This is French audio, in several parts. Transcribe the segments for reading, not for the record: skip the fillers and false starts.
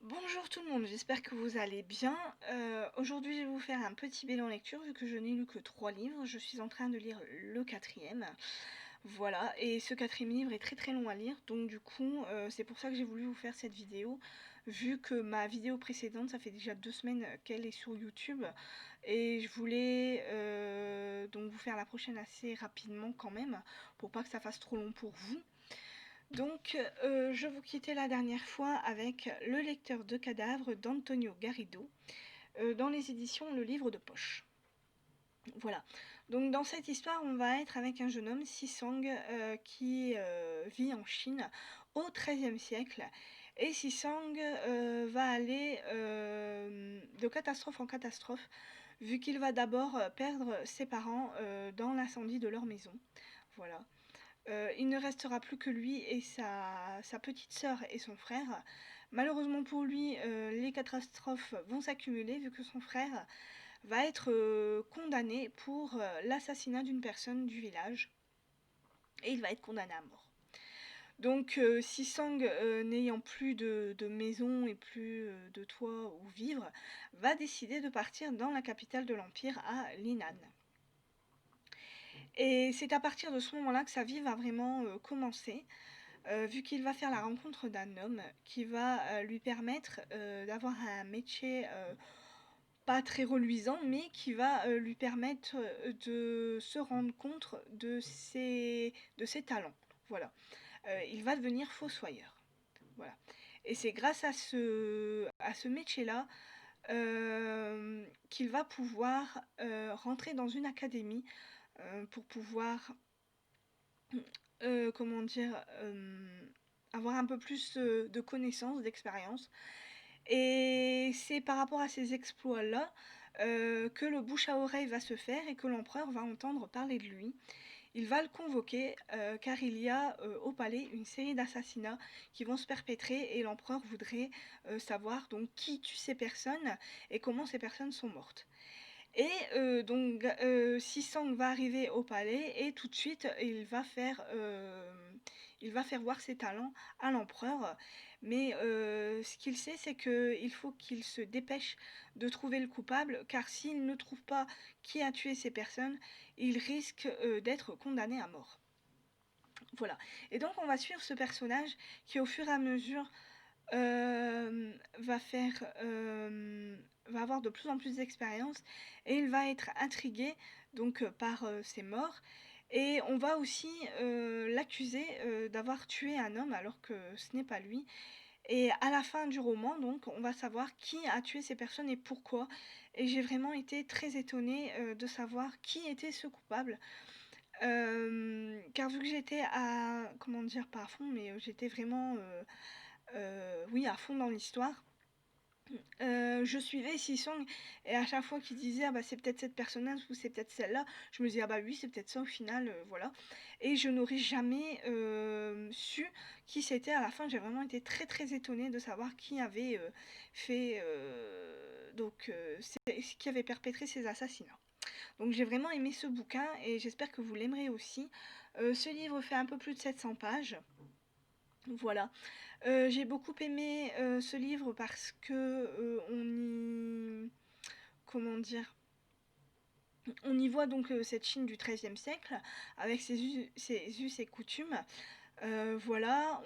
Bonjour tout le monde, j'espère que vous allez bien. Aujourd'hui, je vais vous faire un petit bilan lecture vu que je n'ai lu que 3 livres. Je suis en train de lire le quatrième. Voilà, et ce quatrième livre est très très long à lire, donc du coup, c'est pour ça que j'ai voulu vous faire cette vidéo, vu que ma vidéo précédente, ça fait déjà 2 semaines qu'elle est sur YouTube, et je voulais donc vous faire la prochaine assez rapidement quand même, pour pas que ça fasse trop long pour vous. Donc, je vous quittais la dernière fois avec Le lecteur de cadavres d'Antonio Garrido, dans les éditions Le Livre de Poche. Voilà. Donc, dans cette histoire, on va être avec un jeune homme, Sisang, qui vit en Chine au XIIIe siècle. Et Sisang va aller de catastrophe en catastrophe, vu qu'il va d'abord perdre ses parents dans l'incendie de leur maison. Voilà. Il ne restera plus que lui et sa petite sœur et son frère. Malheureusement pour lui, les catastrophes vont s'accumuler vu que son frère va être condamné pour l'assassinat d'une personne du village et il va être condamné à mort. Donc Sisang, n'ayant plus de maison et plus de toit où vivre, va décider de partir dans la capitale de l'Empire, à Linan. Et c'est à partir de ce moment-là que sa vie va vraiment commencer. Vu qu'il va faire la rencontre d'un homme qui va lui permettre d'avoir un métier pas très reluisant, mais qui va lui permettre de se rendre compte de ses talents. Voilà. Il va devenir fossoyeur. Voilà. Et c'est grâce à ce métier-là qu'il va pouvoir rentrer dans une académie pour pouvoir comment dire, avoir un peu plus de connaissances, d'expérience. Et c'est par rapport à ces exploits-là que le bouche à oreille va se faire et que l'empereur va entendre parler de lui. Il va le convoquer car il y a au palais une série d'assassinats qui vont se perpétrer et l'empereur voudrait savoir donc qui tue ces personnes et comment ces personnes sont mortes. Et donc Sisang va arriver au palais et tout de suite il va faire voir ses talents à l'empereur. Mais ce qu'il sait, c'est qu'il faut qu'il se dépêche de trouver le coupable, car s'il ne trouve pas qui a tué ces personnes, il risque d'être condamné à mort. Voilà. Et donc on va suivre ce personnage qui au fur et à mesure va avoir de plus en plus d'expérience et il va être intrigué donc par ses morts et on va aussi l'accuser d'avoir tué un homme alors que ce n'est pas lui. Et à la fin du roman, donc, on va savoir qui a tué ces personnes et pourquoi. Et j'ai vraiment été très étonnée de savoir qui était ce coupable. Car vu que j'étais à, comment dire, pas à fond, mais j'étais vraiment oui, à fond dans l'histoire. Je suivais Sisong et à chaque fois qu'il disait ah bah c'est peut-être cette personne-là ou c'est peut-être celle-là, je me disais ah bah oui c'est peut-être ça au final, voilà. Et je n'aurais jamais su qui c'était à la fin. J'ai vraiment été très très étonnée de savoir qui avait fait qui avait perpétré ces assassinats. Donc j'ai vraiment aimé ce bouquin et j'espère que vous l'aimerez aussi. Ce livre fait un peu plus de 700 pages. Voilà. J'ai beaucoup aimé ce livre parce que on y, comment dire, on y voit donc cette Chine du XIIIe siècle avec ses us et coutumes. Voilà.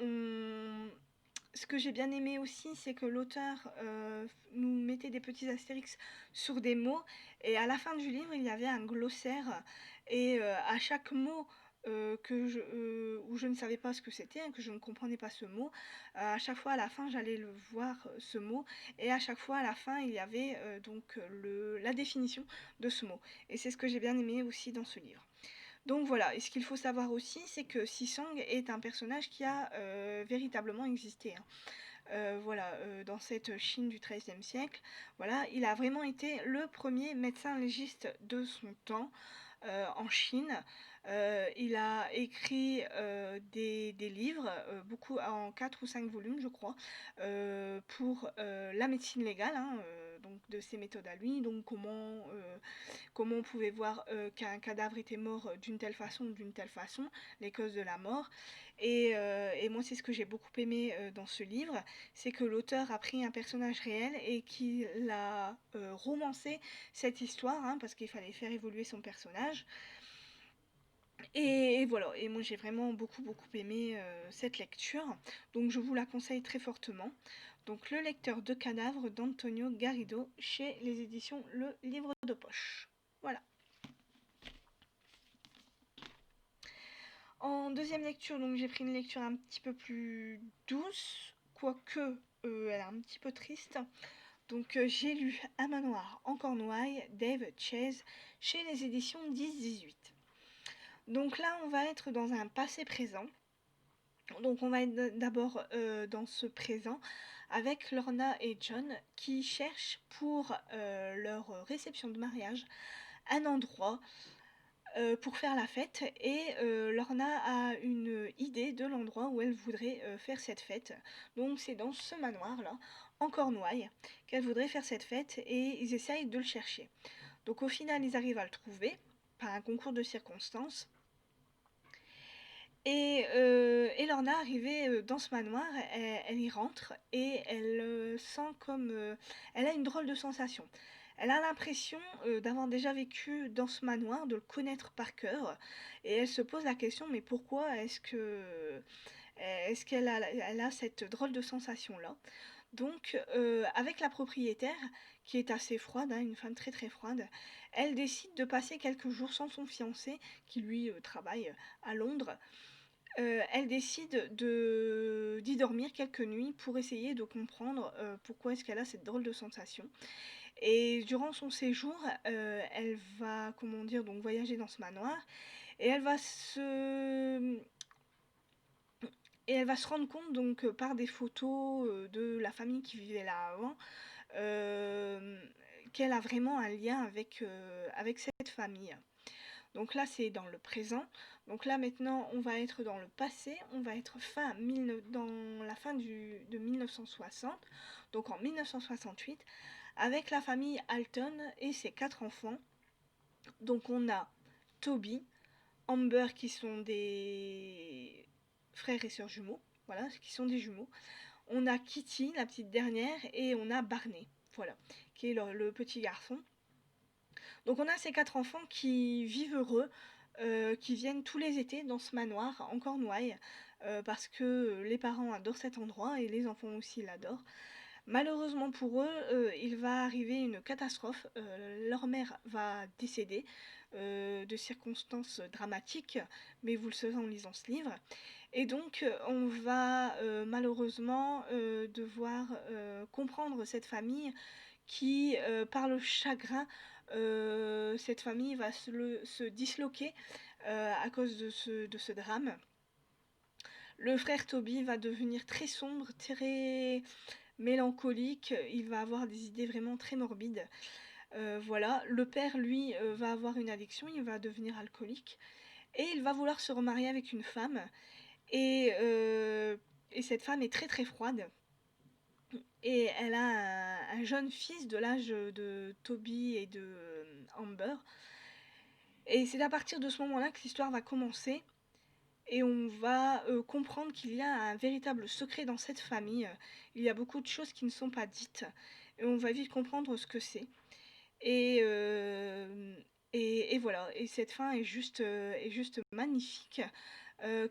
Ce que j'ai bien aimé aussi, c'est que l'auteur nous mettait des petits astérix sur des mots et à la fin du livre, il y avait un glossaire et à chaque mot où je ne savais pas ce que c'était, hein, que je ne comprenais pas ce mot, à chaque fois à la fin, j'allais le voir ce mot et à chaque fois à la fin, il y avait donc la définition de ce mot. Et c'est ce que j'ai bien aimé aussi dans ce livre. Donc voilà, et ce qu'il faut savoir aussi, c'est que Sisang est un personnage qui a véritablement existé, hein. Voilà, dans cette Chine du XIIIe siècle, voilà, il a vraiment été le premier médecin légiste de son temps en Chine. Il a écrit des livres, beaucoup en 4 ou 5 volumes, je crois, pour la médecine légale, hein, donc de ses méthodes à lui, donc comment on pouvait voir qu'un cadavre était mort d'une telle façon ou d'une telle façon, les causes de la mort. Et moi, c'est ce que j'ai beaucoup aimé dans ce livre, c'est que l'auteur a pris un personnage réel et qu'il a romancé cette histoire, hein, parce qu'il fallait faire évoluer son personnage. Et voilà, et moi j'ai vraiment beaucoup aimé cette lecture, donc je vous la conseille très fortement. Donc Le lecteur de cadavres d'Antonio Garrido chez les éditions Le Livre de Poche. Voilà. En deuxième lecture, donc j'ai pris une lecture un petit peu plus douce, quoique elle est un petit peu triste. Donc j'ai lu Un manoir en Cornouailles, Dave Chase, chez les éditions 10-18. Donc là, on va être dans un passé présent. Donc on va être d'abord dans ce présent avec Lorna et John qui cherchent pour leur réception de mariage un endroit pour faire la fête, et Lorna a une idée de l'endroit où elle voudrait faire cette fête. Donc c'est dans ce manoir là, en Cornouailles, qu'elle voudrait faire cette fête, et ils essayent de le chercher. Donc au final ils arrivent à le trouver par un concours de circonstances. Et Lorna, arrivée dans ce manoir, elle y rentre et elle sent comme... elle a une drôle de sensation. Elle a l'impression d'avoir déjà vécu dans ce manoir, de le connaître par cœur. Et elle se pose la question, mais pourquoi est-ce qu'elle a cette drôle de sensation-là? Donc, avec la propriétaire, qui est assez froide, hein, une femme très froide, elle décide de passer quelques jours sans son fiancé, qui lui travaille à Londres. Elle décide d'y dormir quelques nuits pour essayer de comprendre pourquoi est-ce qu'elle a cette drôle de sensation. Et durant son séjour, elle va, comment dire, donc voyager dans ce manoir, et elle va se rendre compte donc par des photos de la famille qui vivait là avant, euh, qu'elle a vraiment un lien avec cette famille. Donc là, c'est dans le présent. Donc là, maintenant, on va être dans le passé. On va être dans la fin de 1960, donc en 1968, avec la famille Alton et ses 4 enfants. Donc on a Toby, Amber, qui sont des frères et sœurs jumeaux. Voilà, qui sont des jumeaux. On a Kitty, la petite dernière, et on a Barney, voilà, qui est le petit garçon. Donc on a ces 4 enfants qui vivent heureux, qui viennent tous les étés dans ce manoir en Cornouailles, parce que les parents adorent cet endroit et les enfants aussi l'adorent. Malheureusement pour eux, il va arriver une catastrophe. Leur mère va décéder de circonstances dramatiques, mais vous le saurez en lisant ce livre. Et donc on va malheureusement devoir comprendre cette famille qui, par le chagrin, cette famille va se disloquer à cause de ce drame. Le frère Toby va devenir très sombre, très mélancolique, il va avoir des idées vraiment très morbides. Voilà. Le père, lui, va avoir une addiction, il va devenir alcoolique, et il va vouloir se remarier avec une femme, et, cette femme est très froide. Et elle a un jeune fils de l'âge de Toby et de Amber. Et c'est à partir de ce moment-là que l'histoire va commencer. Et on va comprendre qu'il y a un véritable secret dans cette famille. Il y a beaucoup de choses qui ne sont pas dites. Et on va vite comprendre ce que c'est. Et, et voilà. Et cette fin est juste magnifique.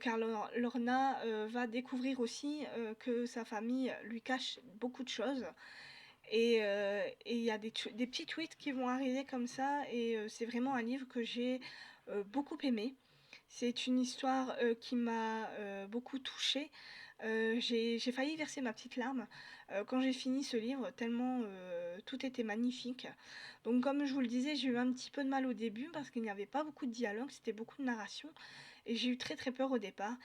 Car Lorna va découvrir aussi que sa famille lui cache beaucoup de choses. Et il y a des petits tweets qui vont arriver comme ça, et c'est vraiment un livre que j'ai beaucoup aimé. C'est une histoire qui m'a beaucoup touchée. J'ai failli verser ma petite larme quand j'ai fini ce livre, tellement tout était magnifique. Donc comme je vous le disais, j'ai eu un petit peu de mal au début parce qu'il n'y avait pas beaucoup de dialogue, c'était beaucoup de narration, et j'ai eu très peur au départ.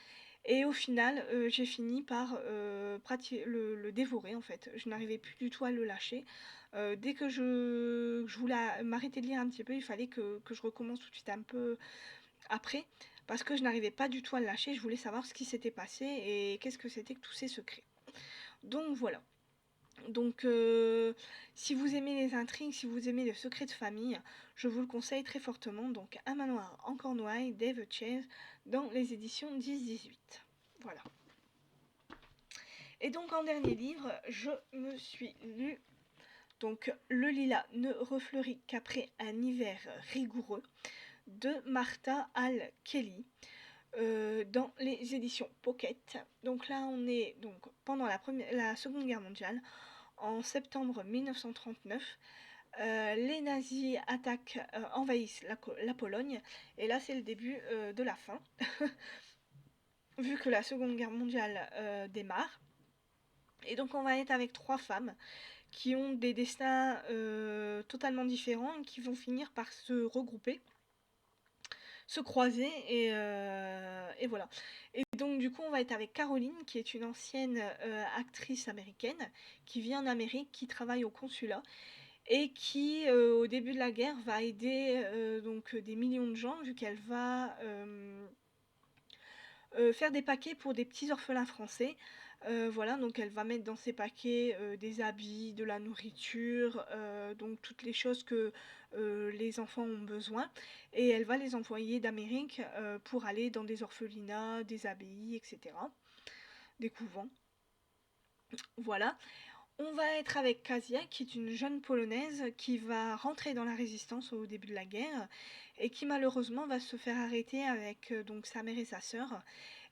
Et au final, j'ai fini par le dévorer en fait. Je n'arrivais plus du tout à le lâcher. Dès que je voulais m'arrêter de lire un petit peu, il fallait que je recommence tout de suite après, parce que je n'arrivais pas du tout à le lâcher, je voulais savoir ce qui s'était passé et qu'est-ce que c'était que tous ces secrets. Donc voilà. Donc si vous aimez les intrigues, si vous aimez les secrets de famille, je vous le conseille très fortement. Donc Un manoir en Cornouailles, Dave Chase, dans les éditions 10-18. Voilà. Et donc en dernier livre, je me suis lu donc Le lilas ne refleurit qu'après un hiver rigoureux de Martha Hall Kelly. Dans les éditions Pocket. Donc là on est donc pendant la Seconde Guerre mondiale, en septembre 1939. Les nazis attaquent, envahissent la Pologne, et là c'est le début de la fin, vu que la Seconde Guerre mondiale démarre. Et donc on va être avec 3 femmes qui ont des destins totalement différents et qui vont finir par se regrouper, se croiser et voilà. Et donc du coup on va être avec Caroline, qui est une ancienne actrice américaine qui vit en Amérique, qui travaille au consulat et qui au début de la guerre va aider donc des millions de gens, vu qu'elle va faire des paquets pour des petits orphelins français. Voilà, donc elle va mettre dans ces paquets des habits, de la nourriture, donc toutes les choses que les enfants ont besoin, et elle va les envoyer d'Amérique pour aller dans des orphelinats, des abbayes, etc., des couvents. Voilà. On va être avec Kasia, qui est une jeune Polonaise qui va rentrer dans la résistance au début de la guerre et qui malheureusement va se faire arrêter avec donc sa mère et sa sœur.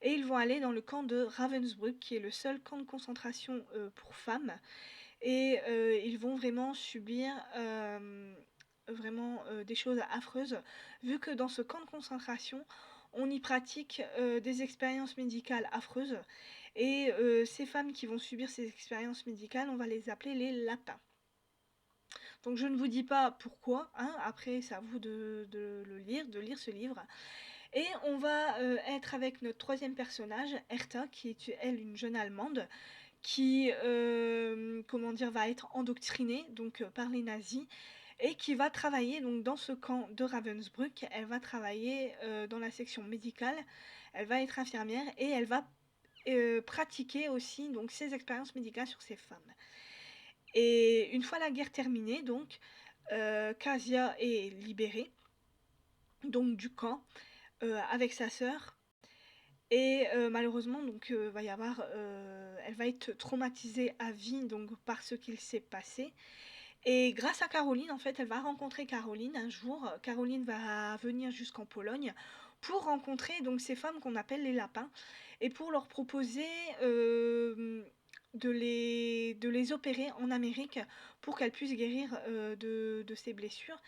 Et ils vont aller dans le camp de Ravensbrück, qui est le seul camp de concentration pour femmes. Et ils vont vraiment subir des choses affreuses, vu que dans ce camp de concentration, on y pratique des expériences médicales affreuses. Et ces femmes qui vont subir ces expériences médicales, on va les appeler les lapins. Donc je ne vous dis pas pourquoi, hein, après c'est à vous de de lire ce livre. Et on va être avec notre troisième personnage, Hertha, qui est elle une jeune Allemande, qui comment dire, va être endoctrinée donc par les nazis, et qui va travailler donc dans ce camp de Ravensbrück. Elle va travailler dans la section médicale, elle va être infirmière et elle va pratiquer aussi donc ses expériences médicales sur ces femmes. Et une fois la guerre terminée, donc Kasia est libérée donc du camp avec sa sœur. Et malheureusement, donc va y avoir, elle va être traumatisée à vie donc par ce qu'il s'est passé. Et grâce à Caroline, en fait, elle va rencontrer Caroline un jour. Caroline va venir jusqu'en Pologne pour rencontrer donc ces femmes qu'on appelle les lapins, et pour leur proposer de les opérer en Amérique pour qu'elles puissent guérir de ces blessures.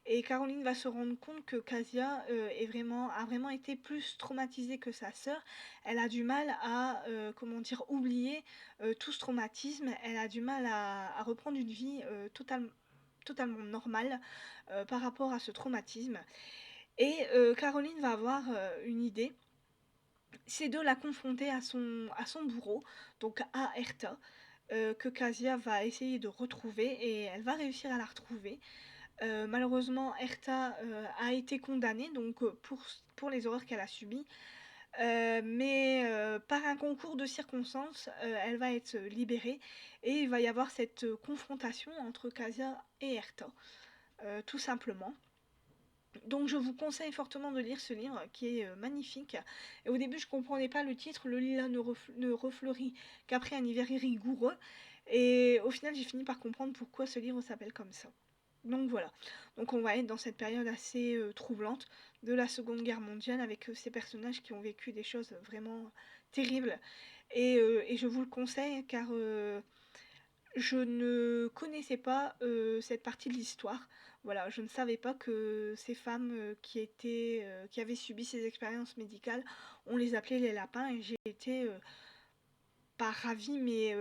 Et Caroline va se rendre compte que Kasia a vraiment été plus traumatisée que sa sœur. Elle a du mal à comment dire, oublier tout ce traumatisme. Elle a du mal à reprendre une vie totalement normale par rapport à ce traumatisme. Et Caroline va avoir une idée, c'est de la confronter à son bourreau, donc à Hertha, que Kasia va essayer de retrouver, et elle va réussir à la retrouver. Malheureusement, Hertha a été condamnée donc, pour les horreurs qu'elle a subies, mais par un concours de circonstances, elle va être libérée, et il va y avoir cette confrontation entre Kasia et Hertha, tout simplement. Donc je vous conseille fortement de lire ce livre qui est magnifique. Et au début je comprenais pas le titre, Le lilas ne refleurit qu'après un hiver rigoureux. Et au final j'ai fini par comprendre pourquoi ce livre s'appelle comme ça. Donc voilà, donc on va être dans cette période assez troublante de la Seconde Guerre mondiale, avec ces personnages qui ont vécu des choses vraiment terribles. Et je vous le conseille car je ne connaissais pas cette partie de l'histoire. Voilà, je ne savais pas que ces femmes qui avaient subi ces expériences médicales, on les appelait les lapins, et j'ai été pas ravie, mais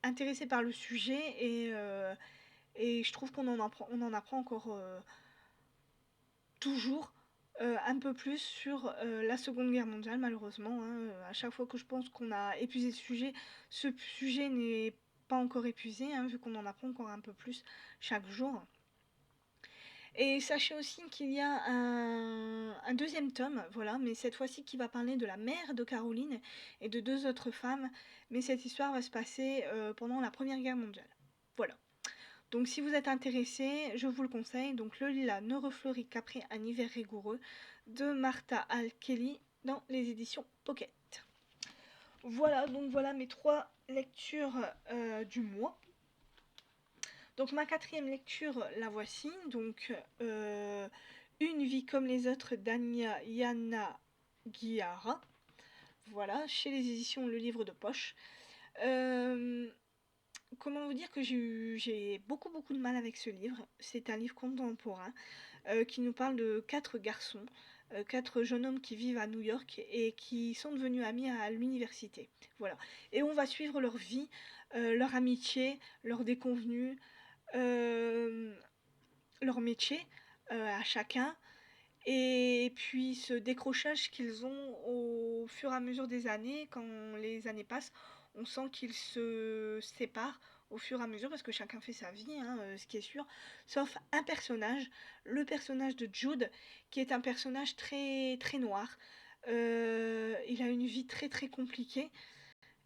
intéressée par le sujet, et je trouve on en apprend encore toujours un peu plus sur la Seconde Guerre mondiale, malheureusement, hein. À chaque fois que je pense qu'on a épuisé ce sujet n'est pas encore épuisé, hein, vu qu'on en apprend encore un peu plus chaque jour. Et sachez aussi qu'il y a un deuxième tome, voilà, mais cette fois-ci qui va parler de la mère de Caroline et de deux autres femmes, mais cette histoire va se passer pendant la Première Guerre mondiale. Voilà. Donc si vous êtes intéressé, je vous le conseille. Donc Le Lilas ne refleurit qu'après un hiver rigoureux de Martha Hall Kelly dans les éditions Pocket. Voilà, donc voilà mes 3 lectures du mois. Donc ma 4e lecture, la voici. Donc Une vie comme les autres d'Anya Yanagiara. Voilà, chez les éditions Le Livre de Poche. Comment vous dire que j'ai beaucoup de mal avec ce livre. C'est un livre contemporain qui nous parle de 4 garçons, 4 jeunes hommes qui vivent à New York et qui sont devenus amis à l'université. Voilà. Et on va suivre leur vie, leur amitié, leurs déconvenues, leur métier à chacun. Et puis ce décrochage qu'ils ont au fur et à mesure des années, quand les années passent, on sent qu'ils se séparent au fur et à mesure parce que chacun fait sa vie, hein, ce qui est sûr, sauf un personnage, le personnage de Jude, qui est un personnage très très noir. Il a une vie très compliquée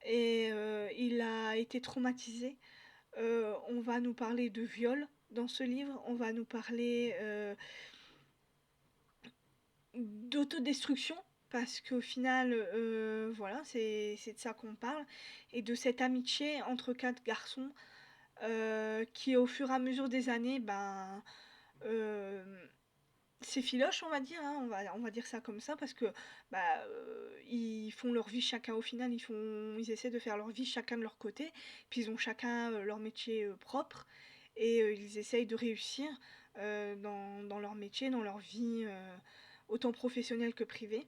et il a été traumatisé. On va nous parler de viol dans ce livre, on va nous parler d'autodestruction parce qu'au final, voilà, c'est de ça qu'on parle et de cette amitié entre 4 garçons, qui au fur et à mesure des années, ben, s'effilochent on va dire, hein, on va dire ça comme ça parce que, bah, ils font leur vie chacun au final, ils essaient de faire leur vie chacun de leur côté, puis ils ont chacun, leur métier, propre et ils essayent de réussir, dans leur métier, dans leur vie, autant professionnelle que privée.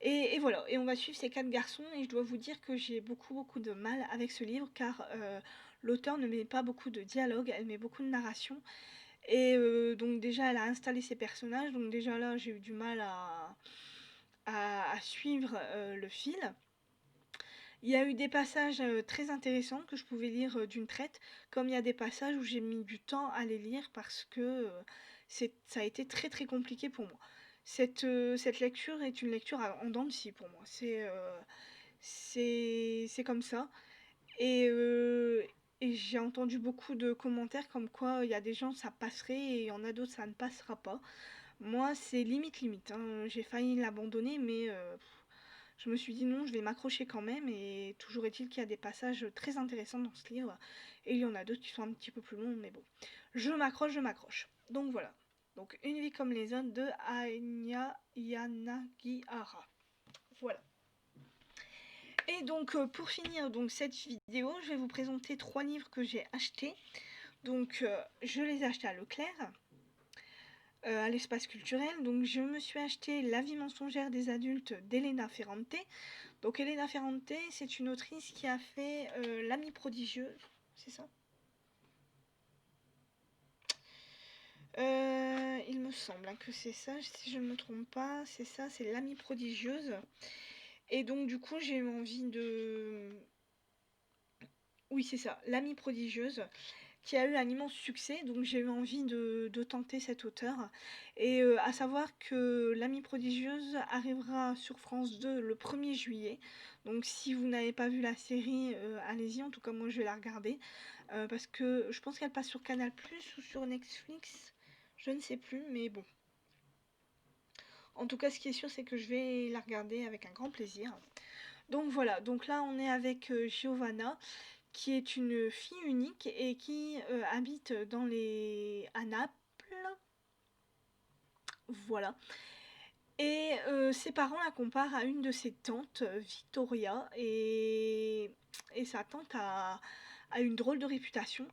Et voilà, et on va suivre ces 4 garçons et je dois vous dire que j'ai beaucoup de mal avec ce livre car l'auteur ne met pas beaucoup de dialogue, elle met beaucoup de narration et donc déjà elle a installé ses personnages, donc déjà là j'ai eu du mal à suivre le fil. Il y a eu des passages très intéressants que je pouvais lire d'une traite, comme il y a des passages où j'ai mis du temps à les lire parce que ça a été très compliqué pour moi. Cette lecture est une lecture en dents de scie pour moi. C'est comme ça. Et, et j'ai entendu beaucoup de commentaires comme quoi il y a des gens ça passerait et il y en a d'autres ça ne passera pas. Moi c'est limite, hein. J'ai failli l'abandonner mais je me suis dit non, je vais m'accrocher quand même et toujours est-il qu'il y a des passages très intéressants dans ce livre et il y en a d'autres qui sont un petit peu plus longs mais bon. Je m'accroche. Donc voilà. Donc Une vie comme les autres de Anya Yanagihara. Voilà. Et donc pour finir donc cette vidéo, je vais vous présenter 3 livres que j'ai achetés. Donc je les ai achetés à Leclerc, à l'espace culturel. Donc je me suis acheté La vie mensongère des adultes d'Elena Ferrante. Donc Elena Ferrante, c'est une autrice qui a fait L'amie prodigieuse, c'est ça il me semble que c'est ça, si je ne me trompe pas, c'est ça, c'est L'amie prodigieuse. Et donc du coup j'ai eu envie de... Oui c'est ça, L'amie prodigieuse, qui a eu un immense succès, donc j'ai eu envie de tenter cet auteur. Et à savoir que L'amie prodigieuse arrivera sur France 2 le 1er juillet. Donc si vous n'avez pas vu la série, allez-y, en tout cas moi je vais la regarder. Parce que je pense qu'elle passe sur Canal+ ou sur Netflix, je ne sais plus, mais bon. En tout cas ce qui est sûr c'est que je vais la regarder avec un grand plaisir. Donc voilà, donc là on est avec Giovanna, qui est une fille unique et qui habite à Naples. Voilà. Et ses parents la comparent à une de ses tantes, Victoria, et sa tante a une drôle de réputation.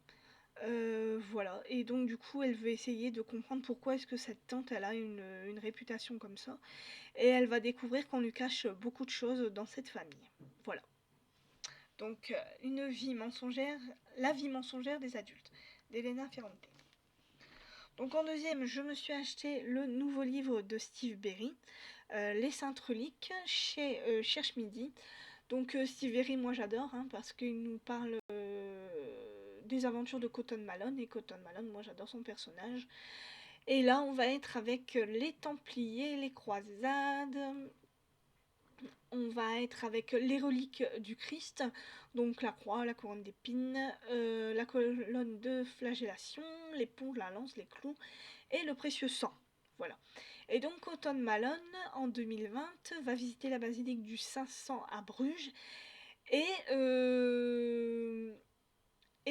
Voilà. Et donc du coup, elle veut essayer de comprendre pourquoi est-ce que cette tante, elle a une réputation comme ça. Et elle va découvrir qu'on lui cache beaucoup de choses dans cette famille. Voilà. Donc, Une vie mensongère, La vie mensongère des adultes, d'Elena Ferrante. Donc en deuxième, je me suis acheté le nouveau livre de Steve Berry, Les Saintes Reliques, chez Cherche Midi. Donc Steve Berry, moi j'adore, hein, parce qu'il nous parle des aventures de Cotton Malone, et Cotton Malone, moi j'adore son personnage. Et là, on va être avec les Templiers, les croisades. On va être avec les reliques du Christ, donc la croix, la couronne d'épines, la colonne de flagellation, l'éponge, la lance, les clous et le précieux sang. Voilà. Et donc Cotton Malone, en 2020, va visiter la basilique du Saint-Sang à Bruges et,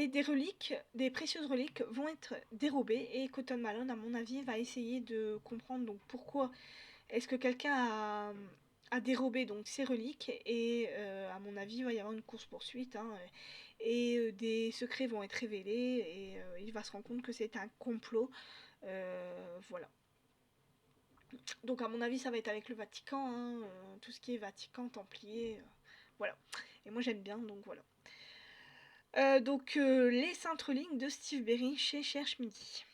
des reliques, des précieuses reliques vont être dérobées et Cotton Malone, à mon avis, va essayer de comprendre donc pourquoi est-ce que quelqu'un a dérobé donc ces reliques et à mon avis il va y avoir une course-poursuite hein, et des secrets vont être révélés et il va se rendre compte que c'est un complot. Voilà. Donc à mon avis ça va être avec le Vatican, hein, tout ce qui est Vatican, Templier, voilà. Et moi j'aime bien donc voilà. Donc les Saintes Reliques de Steve Berry chez Cherche Midi.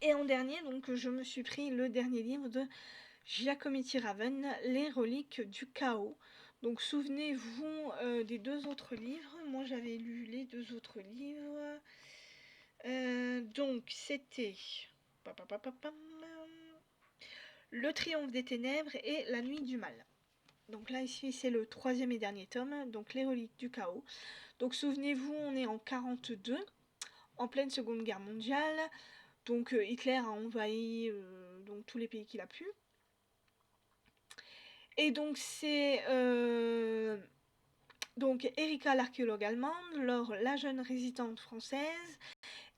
Et en dernier donc je me suis pris le dernier livre de Giacometti Raven, Les reliques du chaos. Donc souvenez-vous des deux autres livres. Moi j'avais lu les deux autres livres. Donc c'était Le triomphe des ténèbres et La nuit du mal. Donc là ici c'est le troisième et dernier tome, donc Les reliques du chaos. Donc souvenez-vous, on est en 42, en pleine Seconde Guerre mondiale. Donc Hitler a envahi donc tous les pays qu'il a pu. Et donc c'est donc Erika l'archéologue allemande, Laure la jeune résidente française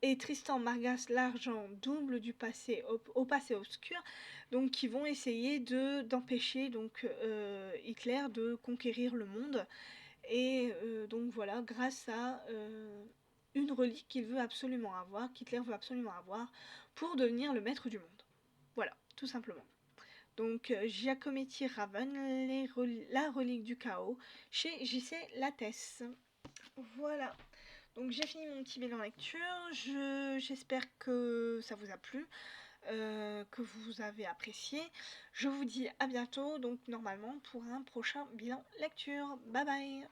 et Tristan Margas l'argent double du passé au passé obscur, donc qui vont essayer d'empêcher donc Hitler de conquérir le monde et donc voilà grâce à une relique qu'il veut absolument avoir, qu'Hitler veut absolument avoir pour devenir le maître du monde. Voilà, tout simplement. Donc Giacometti Raven, la relique du chaos, chez JC Lattès. Voilà. Donc j'ai fini mon petit bilan lecture. J'espère que ça vous a plu, que vous avez apprécié. Je vous dis à bientôt, donc normalement pour un prochain bilan lecture. Bye bye.